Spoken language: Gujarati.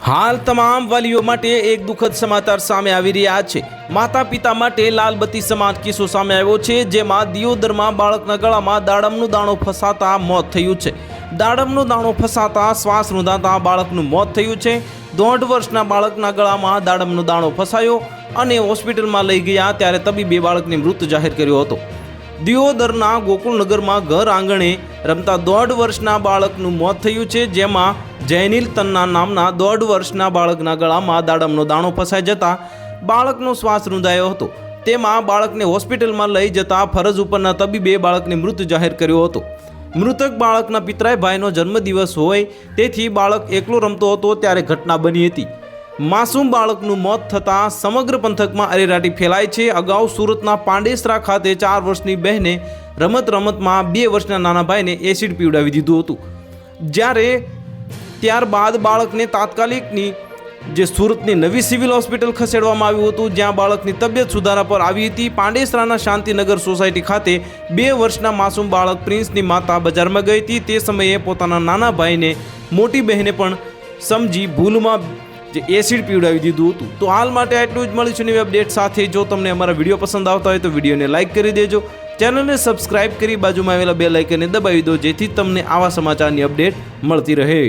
હાલ તમામ વાલીઓ માટે એક દુઃખદ સમાચાર સામે આવી રહ્યા છે। માતા પિતા માટે લાલબત્તી સમાન કિસ્સો સામે આવ્યો છે, જેમાં દિયોદરમાં બાળકના ગળામાં દાડમનો દાણો ફસાતા મોત થયું છે। દાડમનો દાણો ફસાતા શ્વાસ રૂંધાતા બાળકનું મોત થયું છે। 1.5 વર્ષના બાળકના ગળામાં દાડમનો દાણો ફસાયો અને હોસ્પિટલમાં લઈ ગયા ત્યારે તબીબે બાળકને મૃત જાહેર કર્યો હતો। દિયોદરના ગોકુલનગરમાં ઘર આંગણે રમતા 1.5 વર્ષના બાળકનું મોત થયું છે, જેમાં જૈનિલ તન્ના નામના 1.5 વર્ષના બાળકના ગળામાં દાડમનો દાણો ફસાઈ જતા બાળકનો શ્વાસ રૂંધાયો હતો। તેમાં બાળકને હોસ્પિટલમાં લઈ જતા ફરજ ઉપરના તબીબે બાળકને મૃત જાહેર કર્યો હતો। મૃતક બાળકના પિતરાઈ ભાઈનો જન્મદિવસ હોય તેથી બાળક એકલો રમતો હતો ત્યારે ઘટના બની હતી। માસૂમ બાળકનું મોત થતાં સમગ્ર પંથકમાં અરેરાટી ફેલાઈ છે। અગાઉ સુરતના પાંડેસરા ખાતે 4 વર્ષની બહેને રમતમાં 2 વર્ષના નાના ભાઈને એસિડ પીવડાવી દીધું હતું, જ્યારે ત્યારબાદ બાળકને તાત્કાલિકની જે સુરતની નવી સિવિલ હોસ્પિટલ ખસેડવામાં આવ્યું હતું, જ્યાં બાળકની તબિયત સુધારા પર આવી હતી। પાંડેસરાના શાંતિનગર સોસાયટી ખાતે 2 વર્ષના માસૂમ બાળક પ્રિન્સની માતા બજારમાં ગઈ હતી। તે સમયે પોતાના નાના ભાઈને મોટી બહેને પણ સમજી ભૂલમાં જે એસિડ પીવડાવી દીધું હતું। તો હાલ માટે આટલું જ। મળીશું નવી અપડેટ સાથે। જો તમને અમારા વિડીયો પસંદ આવતા હોય તો વિડીયોને લાઇક કરી દેજો, ચેનલને સબસ્ક્રાઇબ કરી બાજુમાં આવેલા બેલ આઇકનને દબાવી દો, જેથી તમને આવા સમાચારની અપડેટ મળતી રહે।